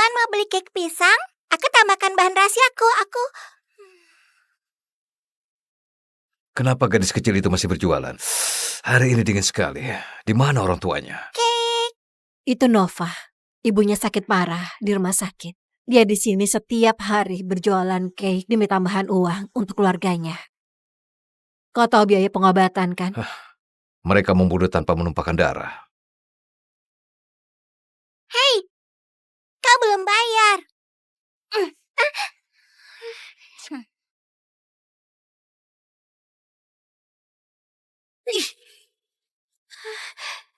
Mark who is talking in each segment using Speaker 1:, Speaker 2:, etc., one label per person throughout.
Speaker 1: Tuan mau beli cake pisang? Aku tambahkan bahan rahasiaku.
Speaker 2: Kenapa gadis kecil itu masih berjualan? Hari ini dingin sekali. Di mana orang tuanya?
Speaker 1: Cake.
Speaker 3: Itu Nova. Ibunya sakit parah di rumah sakit. Dia di sini setiap hari berjualan cake demi tambahan uang untuk keluarganya. Kau tahu biaya pengobatan kan?
Speaker 2: Mereka membunuh tanpa menumpahkan darah.
Speaker 1: Hei, kau belum bayar.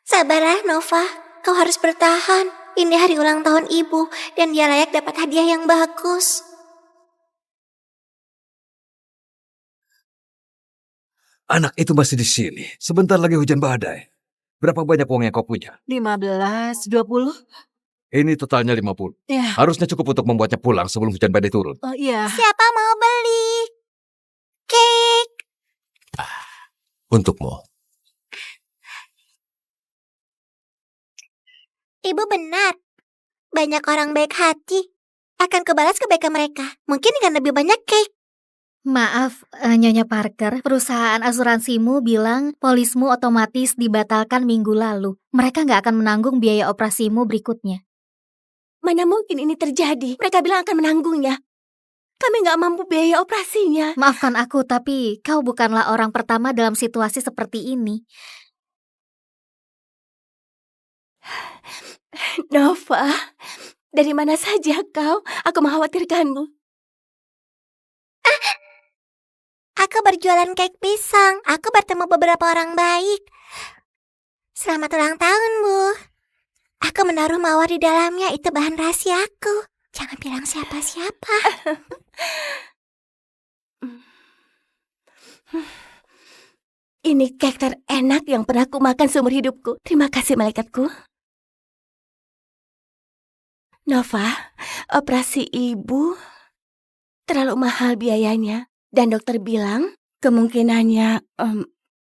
Speaker 1: Sabarlah, Nova. Kau harus bertahan. Ini hari ulang tahun ibu, dan dia layak dapat hadiah yang bagus.
Speaker 2: Anak itu masih di sini. Sebentar lagi hujan badai. Berapa banyak uang yang kau punya?
Speaker 3: 15, 20?
Speaker 2: Ini totalnya 50.
Speaker 3: Ya.
Speaker 2: Harusnya cukup untuk membuatnya pulang sebelum hujan badai turun.
Speaker 3: Oh iya.
Speaker 1: Siapa mau beli cake?
Speaker 2: Untukmu.
Speaker 1: Ibu benar. Banyak orang baik hati. Akan kubalas kebaikan mereka. Mungkin dengan lebih banyak cake.
Speaker 4: Maaf, Nyonya Parker, perusahaan asuransimu bilang polismu otomatis dibatalkan minggu lalu. Mereka nggak akan menanggung biaya operasimu berikutnya.
Speaker 5: Mana mungkin ini terjadi? Mereka bilang akan menanggungnya. Kami nggak mampu biaya operasinya.
Speaker 4: Maafkan aku, tapi kau bukanlah orang pertama dalam situasi seperti ini.
Speaker 5: Nova, dari mana saja kau? Aku mengkhawatirkanmu.
Speaker 1: Aku berjualan cake pisang. Aku bertemu beberapa orang baik. Selamat ulang tahun, Bu. Aku menaruh mawar di dalamnya. Itu bahan rahasiaku. Jangan bilang siapa-siapa.
Speaker 5: Ini cake terenak yang pernah aku makan seumur hidupku. Terima kasih, malaikatku. Nova, operasi ibu terlalu mahal biayanya. Dan dokter bilang kemungkinannya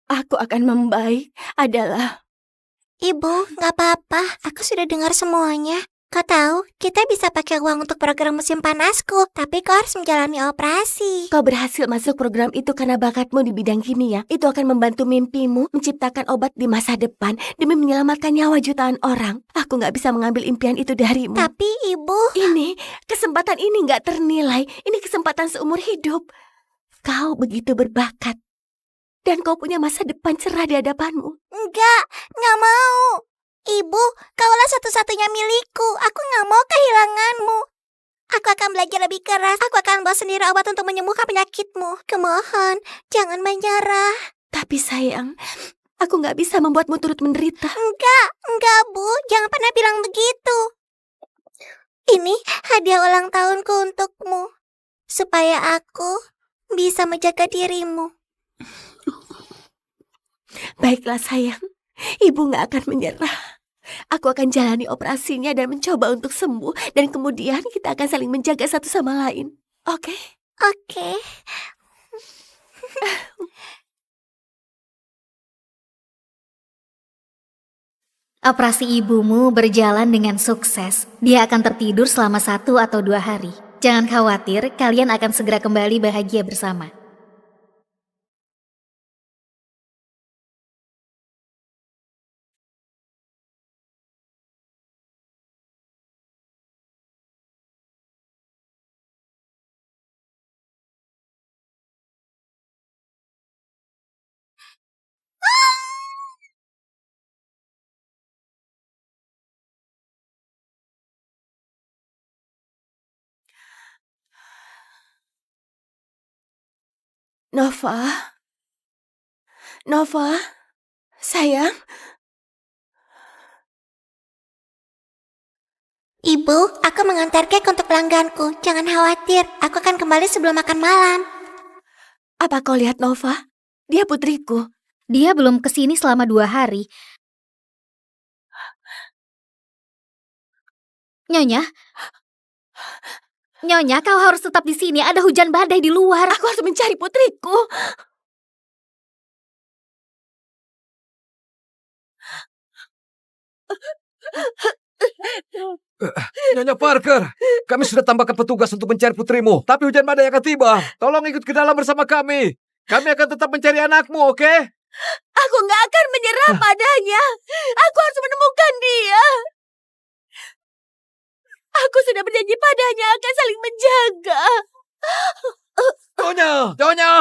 Speaker 5: aku akan membaik adalah...
Speaker 1: Ibu, gak apa-apa. Aku sudah dengar semuanya. Kau tahu, kita bisa pakai uang untuk program musim panasku. Tapi kau harus menjalani operasi.
Speaker 5: Kau berhasil masuk program itu karena bakatmu di bidang kimia. Itu akan membantu mimpimu menciptakan obat di masa depan demi menyelamatkan nyawa jutaan orang. Aku gak bisa mengambil impian itu darimu.
Speaker 1: Tapi ibu...
Speaker 5: Kesempatan ini gak ternilai. Ini kesempatan seumur hidup. Kau begitu berbakat. Dan kau punya masa depan cerah di hadapanmu.
Speaker 1: Enggak mau. Ibu, kaulah satu-satunya milikku. Aku gak mau kehilanganmu. Aku akan belajar lebih keras. Aku akan bawa sendiri obat untuk menyembuhkan penyakitmu. Kumohon, jangan menyerah.
Speaker 5: Tapi sayang, aku gak bisa membuatmu turut menderita.
Speaker 1: Enggak, Bu. Jangan pernah bilang begitu. Ini hadiah ulang tahunku untukmu. Supaya aku bisa menjaga dirimu.
Speaker 5: Baiklah sayang, ibu gak akan menyerah. Aku akan jalani operasinya dan mencoba untuk sembuh. Dan kemudian kita akan saling menjaga satu sama lain. Oke?
Speaker 1: Oke.
Speaker 4: Operasi ibumu berjalan dengan sukses. Dia akan tertidur selama 1 atau 2 hari. Jangan khawatir, kalian akan segera kembali bahagia bersama.
Speaker 5: Nova, sayang.
Speaker 1: Ibu, aku mengantar cake untuk pelangganku. Jangan khawatir, aku akan kembali sebelum makan malam.
Speaker 5: Apa kau lihat Nova? Dia putriku.
Speaker 4: Dia belum kesini selama 2 hari. Nyonya, kau harus tetap di sini. Ada hujan badai di luar.
Speaker 5: Aku harus mencari putriku.
Speaker 2: Nyonya Parker, kami sudah tambahkan petugas untuk mencari putrimu. Tapi hujan badai akan tiba. Tolong ikut ke dalam bersama kami. Kami akan tetap mencari anakmu, oke?
Speaker 5: Aku nggak akan menyerah padanya. Aku harus menemukan dia. Aku sudah berjanji padanya akan saling menjaga.
Speaker 2: Nyonya!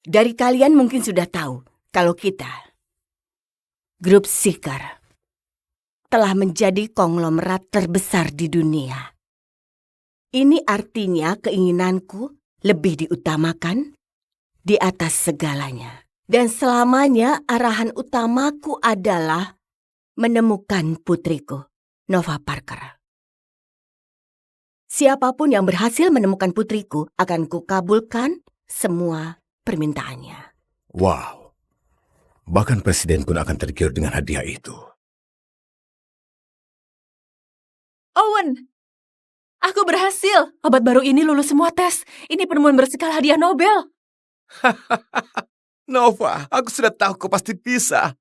Speaker 5: Dari kalian mungkin sudah tahu kalau kita, grup Seeker, telah menjadi konglomerat terbesar di dunia. Ini artinya keinginanku lebih diutamakan di atas segalanya. Dan selamanya arahan utamaku adalah menemukan putriku, Nova Parker. Siapapun yang berhasil menemukan putriku akan kukabulkan semua permintaannya.
Speaker 6: Wow. Bahkan presiden pun akan tergiur dengan hadiah itu.
Speaker 7: Owen, aku berhasil. Obat baru ini lulus semua tes. Ini penemuan berskala hadiah Nobel.
Speaker 6: Nova, aku sudah tahu kau pasti bisa.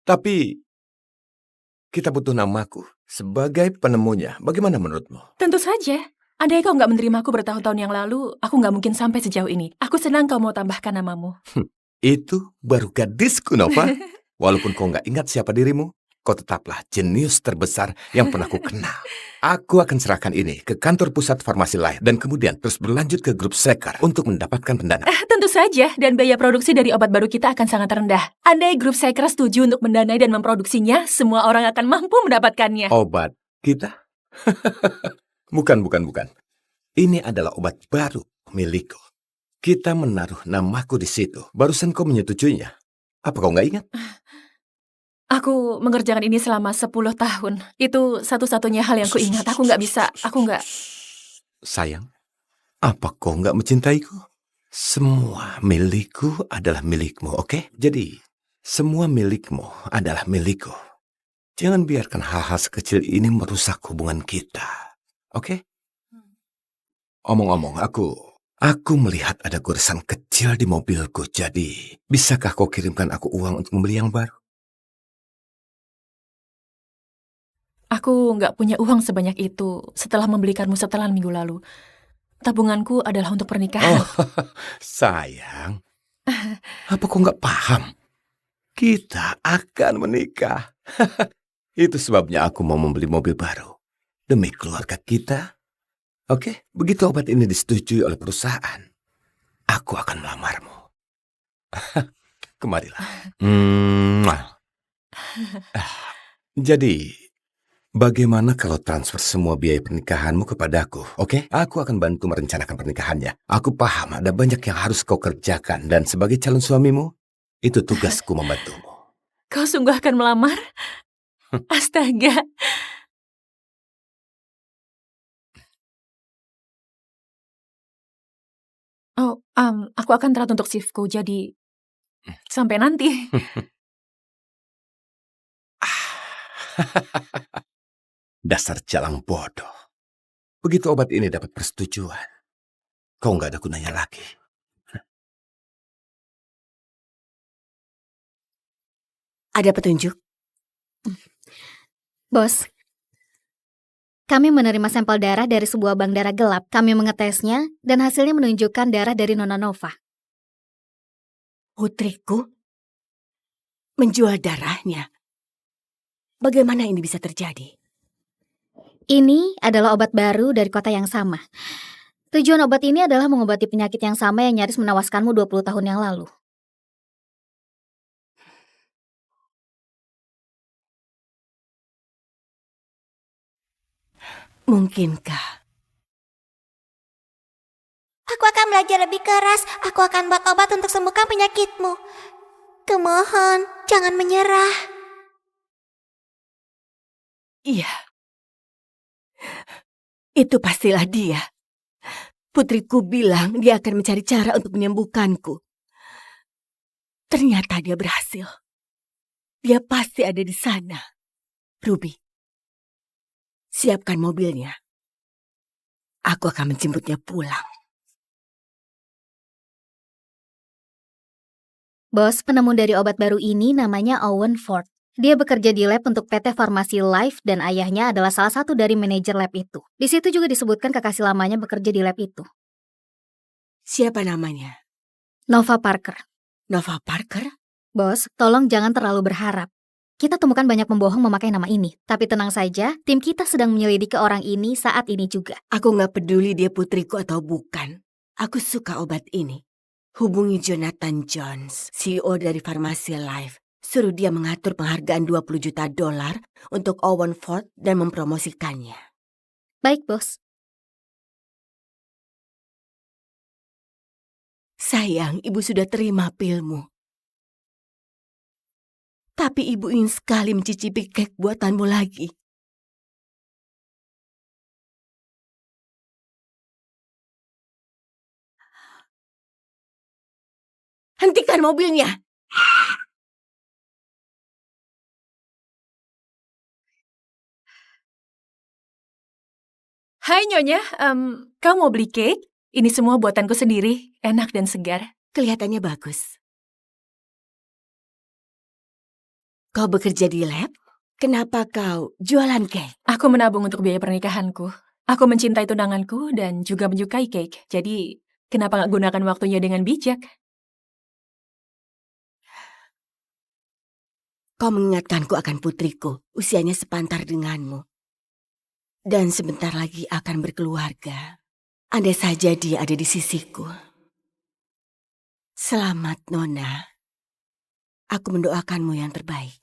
Speaker 6: Tapi kita butuh namaku sebagai penemunya. Bagaimana menurutmu?
Speaker 7: Tentu saja. Andai kau nggak menerimaku bertahun-tahun yang lalu, aku nggak mungkin sampai sejauh ini. Aku senang kau mau tambahkan namamu.
Speaker 6: Itu baru gadisku, Nova. Walaupun kau nggak ingat siapa dirimu, kau tetaplah jenius terbesar yang pernah ku kenal. Aku akan serahkan ini ke kantor pusat farmasi lain dan kemudian terus berlanjut ke grup Seeker untuk mendapatkan pendanaan.
Speaker 7: Tentu saja, dan biaya produksi dari obat baru kita akan sangat rendah. Andai grup Seeker setuju untuk mendanai dan memproduksinya, semua orang akan mampu mendapatkannya.
Speaker 6: Obat kita? Bukan. Ini adalah obat baru milikku. Kita menaruh namaku di situ. Barusan kau menyetujuinya. Apa kau nggak ingat?
Speaker 7: Aku mengerjakan ini selama 10 tahun. Itu satu-satunya hal yang kuingat. Aku nggak bisa,
Speaker 6: Sayang, apa kau nggak mencintaiku? Semua milikku adalah milikmu, oke? Jadi, semua milikmu adalah milikku. Jangan biarkan hal-hal sekecil ini merusak hubungan kita, oke? Omong-omong, aku melihat ada goresan kecil di mobilku. Jadi, bisakah kau kirimkan aku uang untuk membeli yang baru?
Speaker 7: Aku nggak punya uang sebanyak itu setelah membelikanmu setelan minggu lalu. Tabunganku adalah untuk pernikahan.
Speaker 6: Oh, sayang. Apa kau nggak paham? Kita akan menikah. Itu sebabnya aku mau membeli mobil baru. Demi keluarga kita. Oke, begitu obat ini disetujui oleh perusahaan, aku akan melamarmu. Kemarilah. Jadi, bagaimana kalau transfer semua biaya pernikahanmu kepadaku, oke? Aku akan bantu merencanakan pernikahannya. Aku paham ada banyak yang harus kau kerjakan, dan sebagai calon suamimu, itu tugasku membantumu.
Speaker 7: Kau sungguh akan melamar? Astaga. Oh, aku akan telat untuk shiftku, jadi sampai nanti.
Speaker 6: Dasar jalang bodoh. Begitu obat ini dapat persetujuan, kau nggak ada gunanya lagi.
Speaker 5: Ada petunjuk?
Speaker 4: Bos, kami menerima sampel darah dari sebuah bank darah gelap. Kami mengetesnya dan hasilnya menunjukkan darah dari Nona Nova.
Speaker 5: Putriku menjual darahnya. Bagaimana ini bisa terjadi?
Speaker 4: Ini adalah obat baru dari kota yang sama. Tujuan obat ini adalah mengobati penyakit yang sama yang nyaris menewaskanmu 20 tahun yang lalu.
Speaker 5: Mungkinkah?
Speaker 1: Aku akan belajar lebih keras. Aku akan buat obat untuk sembuhkan penyakitmu. Kumohon, jangan menyerah.
Speaker 5: Iya. Itu pastilah dia. Putriku bilang dia akan mencari cara untuk menyembuhkanku. Ternyata dia berhasil. Dia pasti ada di sana. Ruby, siapkan mobilnya. Aku akan menjemputnya pulang.
Speaker 4: Bos, penemu dari obat baru ini namanya Owen Ford. Dia bekerja di lab untuk PT Farmasi Life dan ayahnya adalah salah satu dari manajer lab itu. Di situ juga disebutkan kekasih lamanya bekerja di lab itu.
Speaker 5: Siapa namanya?
Speaker 4: Nova Parker.
Speaker 5: Nova Parker?
Speaker 4: Bos, tolong jangan terlalu berharap. Kita temukan banyak pembohong memakai nama ini. Tapi tenang saja, tim kita sedang menyelidiki orang ini saat ini juga.
Speaker 5: Aku nggak peduli dia putriku atau bukan. Aku suka obat ini. Hubungi Jonathan Jones, CEO dari Farmasi Life. Suruh dia mengatur penghargaan $20 juta untuk Owen Ford dan mempromosikannya.
Speaker 4: Baik, bos.
Speaker 5: Sayang, ibu sudah terima pilmu. Tapi ibu ingin sekali mencicipi kek buatanmu lagi. Hentikan mobilnya!
Speaker 7: Hai Nyonya, kamu mau beli cake? Ini semua buatanku sendiri, enak dan segar.
Speaker 5: Kelihatannya bagus. Kau bekerja di lab? Kenapa kau jualan kek?
Speaker 7: Aku menabung untuk biaya pernikahanku. Aku mencintai tunanganku dan juga menyukai cake. Jadi, kenapa nggak gunakan waktunya dengan bijak?
Speaker 5: Kau mengingatkanku akan putriku, usianya sepantar denganmu. Dan sebentar lagi akan berkeluarga. Andai saja dia ada di sisiku. Selamat, Nona. Aku mendoakanmu yang terbaik.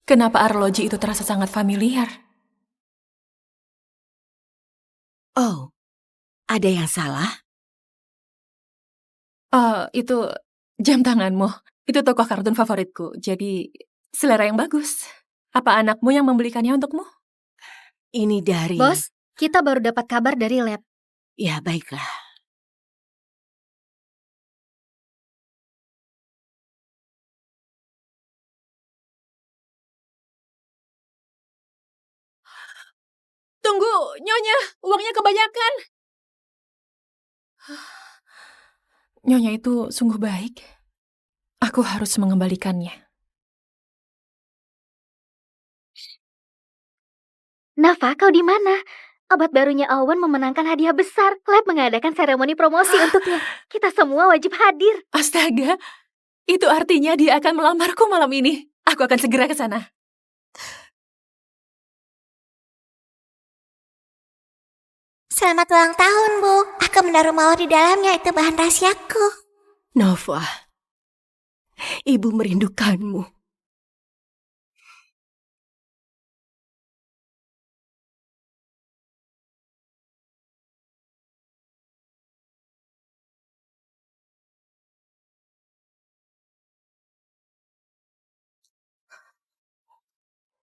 Speaker 7: Kenapa arloji itu terasa sangat familiar?
Speaker 5: Oh, ada yang salah?
Speaker 7: Itu jam tanganmu. Itu tokoh kartun favoritku. Jadi, selera yang bagus. Apa anakmu yang membelikannya untukmu?
Speaker 5: Ini dari...
Speaker 4: Bos, kita baru dapat kabar dari lab.
Speaker 5: Ya, baiklah.
Speaker 7: Tunggu, Nyonya, uangnya kebanyakan. Nyonya itu sungguh baik. Aku harus mengembalikannya.
Speaker 4: Nova, kau di mana? Obat barunya Owen memenangkan hadiah besar. Lab mengadakan seremoni promosi untuknya. Kita semua wajib hadir.
Speaker 7: Astaga, itu artinya dia akan melamarku malam ini. Aku akan segera ke sana.
Speaker 1: Selamat ulang tahun, Bu. Aku menaruh mawar di dalamnya, itu bahan rahasiaku.
Speaker 5: Nova, ibu merindukanmu.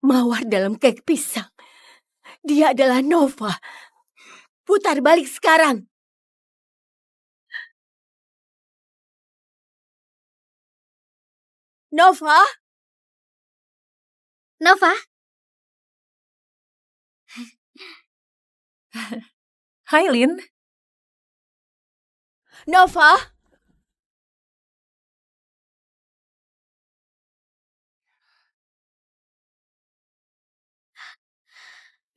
Speaker 5: Mawar dalam kek pisang. Dia adalah Nova. Putar balik sekarang. Nova?
Speaker 4: Nova,
Speaker 7: Hai, Lin.
Speaker 5: Nova?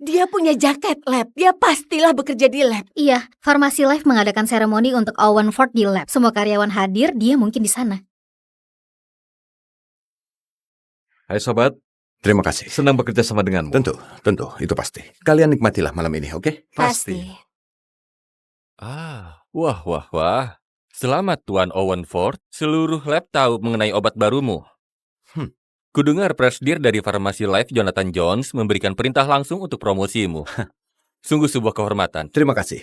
Speaker 5: Dia punya jaket lab. Dia pastilah bekerja di lab.
Speaker 4: iya, Farmasi Life mengadakan seremoni untuk Owen Ford di lab. Semua karyawan hadir, dia mungkin di sana.
Speaker 2: Hai sobat,
Speaker 6: Terima kasih.
Speaker 2: senang bekerja sama denganmu.
Speaker 6: Tentu, itu pasti. Kalian nikmatilah malam ini, oke?
Speaker 2: Pasti.
Speaker 8: Wah. Selamat Tuan Owen Ford. Seluruh lab tahu mengenai obat barumu. Kudengar presidir dari Farmasi Life Jonathan Jones memberikan perintah langsung untuk promosimu. Sungguh sebuah kehormatan.
Speaker 6: Terima kasih.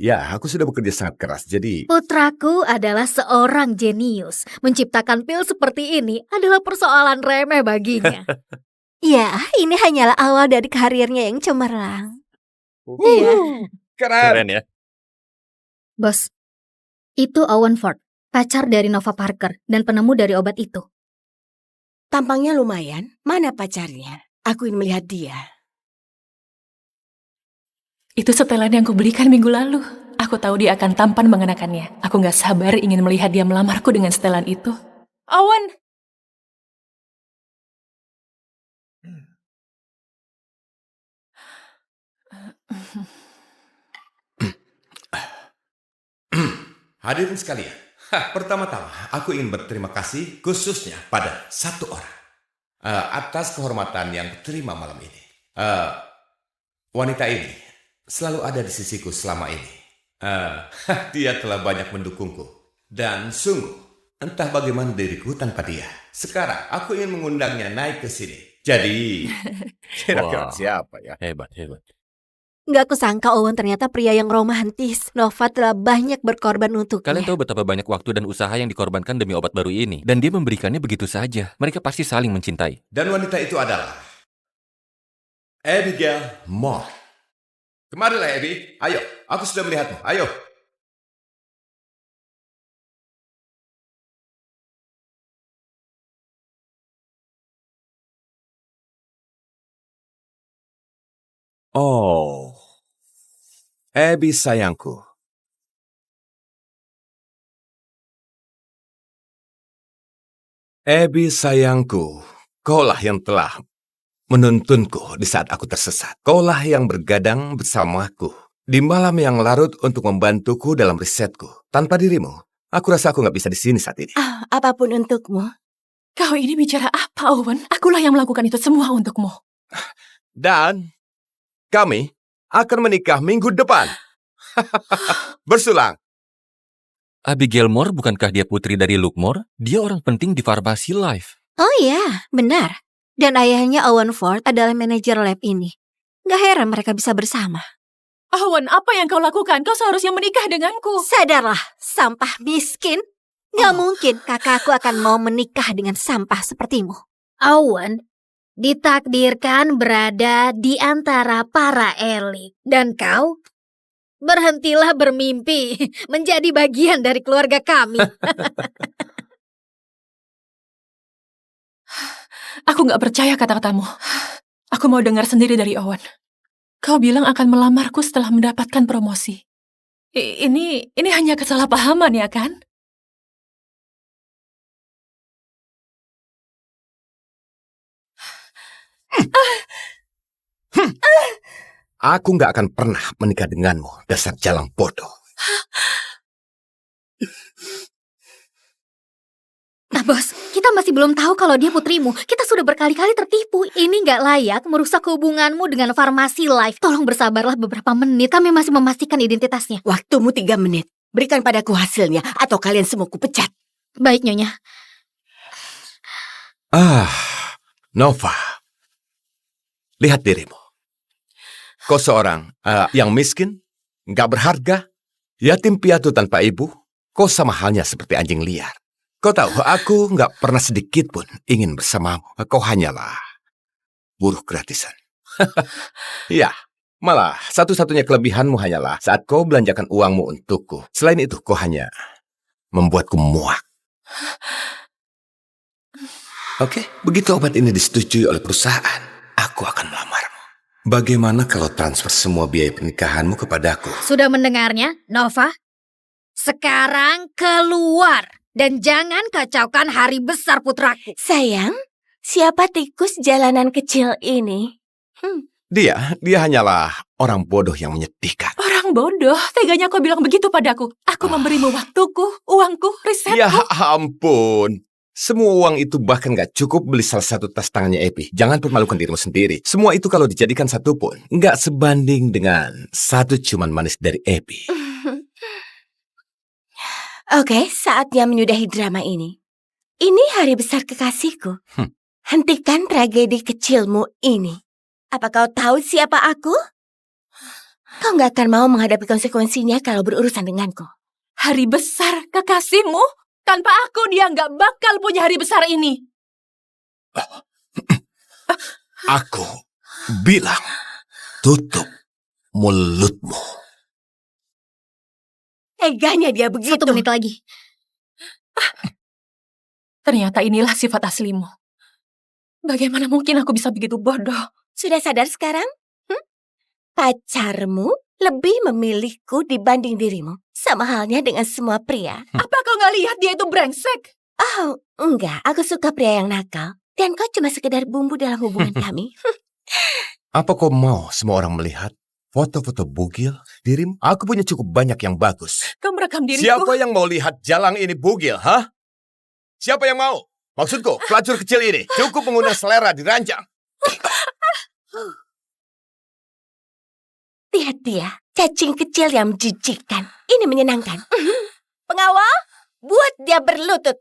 Speaker 6: Ya, aku sudah bekerja sangat keras, jadi...
Speaker 4: Putraku adalah seorang jenius. Menciptakan pil seperti ini adalah persoalan remeh baginya.
Speaker 5: Ya, ini hanyalah awal dari karirnya yang cemerlang.
Speaker 4: Iya.
Speaker 8: Keren ya.
Speaker 4: Bos, itu Owen Ford, pacar dari Nova Parker dan penemu dari obat itu.
Speaker 5: Tampangnya lumayan. Mana pacarnya? Aku ingin melihat dia.
Speaker 7: Itu setelan yang kubelikan minggu lalu. Aku tahu dia akan tampan mengenakannya. Aku gak sabar ingin melihat dia melamarku dengan setelan itu. Owen!
Speaker 6: Hadirin sekalian, pertama-tama aku ingin berterima kasih khususnya pada satu orang atas kehormatan yang diterima malam ini. Wanita ini selalu ada di sisiku selama ini. Dia telah banyak mendukungku dan sungguh entah bagaimana diriku tanpa dia. Sekarang aku ingin mengundangnya naik ke sini. Jadi kira-kira
Speaker 8: Wah.
Speaker 6: siapa ya?
Speaker 8: Hebat, hebat.
Speaker 3: Nggak kusangka Owen ternyata pria yang romantis. Nova telah banyak berkorban untuknya.
Speaker 8: Kalian tahu betapa banyak waktu dan usaha yang dikorbankan demi obat baru ini. Dan dia memberikannya begitu saja. Mereka pasti saling mencintai.
Speaker 6: Dan wanita itu adalah Abigail Moore. Kemarilah Abby, ayo, aku sudah melihatmu, ayo. Oh, Abby sayangku. Abby sayangku, kaulah yang telah menuntunku di saat aku tersesat. Kaulah yang bergadang bersamaku di malam yang larut untuk membantuku dalam risetku. Tanpa dirimu, aku rasa aku nggak bisa di sini saat ini.
Speaker 5: Apapun untukmu.
Speaker 7: Kau ini bicara apa, Owen? Akulah yang melakukan itu semua untukmu.
Speaker 6: Dan kami akan menikah minggu depan. Bersulang.
Speaker 8: Abigail Moore bukankah dia putri dari Luke Moore? Dia orang penting di Farmasi Life.
Speaker 3: Oh iya, benar. Dan ayahnya Owen Ford adalah manajer lab ini. Gak heran mereka bisa bersama.
Speaker 7: Owen, apa yang kau lakukan? Kau seharusnya menikah denganku.
Speaker 3: Sadarlah, sampah miskin. Gak mungkin kakakku akan mau menikah dengan sampah sepertimu.
Speaker 4: Owen ditakdirkan berada di antara para elit. Dan kau berhentilah bermimpi menjadi bagian dari keluarga kami.
Speaker 7: Aku gak percaya kata-katamu. Aku mau dengar sendiri dari Owen. Kau bilang akan melamarku setelah mendapatkan promosi. Ini hanya kesalahpahaman, ya kan?
Speaker 6: Aku nggak akan pernah menikah denganmu, dasar jalang bodoh.
Speaker 4: Nah bos, kita masih belum tahu kalau dia putrimu. Kita sudah berkali-kali tertipu. Ini nggak layak merusak hubunganmu dengan Farmasi Life. Tolong bersabarlah beberapa menit. Kami masih memastikan identitasnya.
Speaker 5: Waktumu 3 menit. Berikan padaku hasilnya atau kalian semua kupecat.
Speaker 4: Baik, Nyonya.
Speaker 6: Nova. Lihat dirimu. Kau seorang yang miskin, nggak berharga, yatim piatu tanpa ibu. Kau sama halnya seperti anjing liar. Kau tahu, aku nggak pernah sedikit pun ingin bersamamu. Kau hanyalah buruh gratisan. Ya, malah satu-satunya kelebihanmu hanyalah saat kau belanjakan uangmu untukku. Selain itu, kau hanya membuatku muak. Oke, begitu obat ini disetujui oleh perusahaan, aku akan melamarmu. Bagaimana kalau transfer semua biaya pernikahanmu kepadaku?
Speaker 4: Sudah mendengarnya, Nova? Sekarang keluar. Dan jangan kacaukan hari besar putraku.
Speaker 5: Sayang, siapa tikus jalanan kecil ini?
Speaker 6: Dia hanyalah orang bodoh yang menyedihkan.
Speaker 7: Orang bodoh, teganya kau bilang begitu padaku. Aku memberimu waktuku, uangku, risetku.
Speaker 6: Ya ampun. Semua uang itu bahkan gak cukup beli salah satu tas tangannya Epi. Jangan permalukan dirimu sendiri. Semua itu kalau dijadikan satu pun gak sebanding dengan satu ciuman manis dari Epi.
Speaker 5: Oke, saatnya menyudahi drama ini. Ini hari besar kekasihku. Hentikan tragedi kecilmu ini. Apa kau tahu siapa aku? Kau gak akan mau menghadapi konsekuensinya kalau berurusan denganku.
Speaker 7: Hari besar kekasihmu? Tanpa aku dia nggak bakal punya hari besar ini.
Speaker 6: Aku bilang, tutup mulutmu.
Speaker 5: Teganya dia begitu.
Speaker 4: 1 menit lagi.
Speaker 7: Ternyata inilah sifat aslimu. Bagaimana mungkin aku bisa begitu bodoh?
Speaker 5: Sudah sadar sekarang? Pacarmu lebih memilihku dibanding dirimu. Sama halnya dengan semua pria.
Speaker 7: Apa kau nggak lihat dia itu brengsek?
Speaker 5: Oh, enggak. Aku suka pria yang nakal. Dan kau cuma sekedar bumbu dalam hubungan kami.
Speaker 6: Apa kau mau semua orang melihat foto-foto bugil dirimu? Aku punya cukup banyak yang bagus.
Speaker 7: Kau merekam diriku.
Speaker 6: Siapa yang mau lihat jalang ini bugil, hah? Siapa yang mau? Maksudku, pelacur kecil ini cukup mengundang selera diranjang.
Speaker 5: Lihat dia, cacing kecil yang menjijikkan. Ini menyenangkan. Pengawal, buat dia berlutut.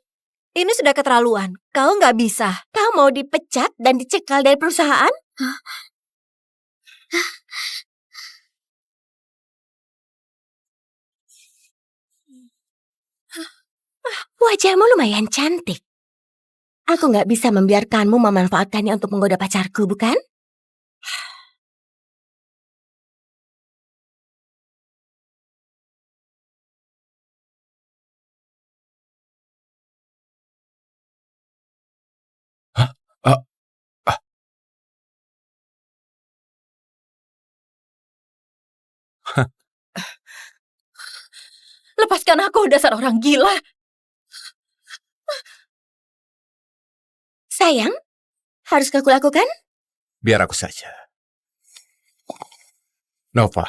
Speaker 3: Ini sudah keterlaluan. Kau nggak bisa.
Speaker 5: Kau mau dipecat dan dicekal dari perusahaan? Wajahmu lumayan cantik. Aku nggak bisa membiarkanmu memanfaatkannya untuk menggoda pacarku, bukan?
Speaker 7: Lepaskan aku, dasar orang gila.
Speaker 5: Sayang, haruskah kulakukan?
Speaker 6: Biar aku saja. Nova,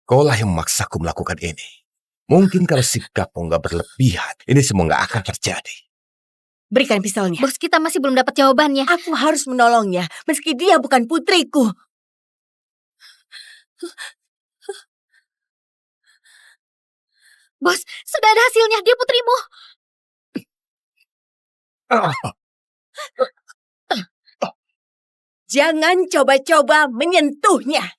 Speaker 6: kaulah yang memaksaku melakukan ini. Mungkin kalau sikapmu nggak berlebihan, ini semua nggak akan terjadi.
Speaker 5: Berikan pistolnya.
Speaker 4: Bos, kita masih belum dapat jawabannya.
Speaker 5: Aku harus menolongnya, meski dia bukan putriku.
Speaker 4: Bos, sudah ada hasilnya. Dia putrimu.
Speaker 5: Jangan coba-coba menyentuhnya.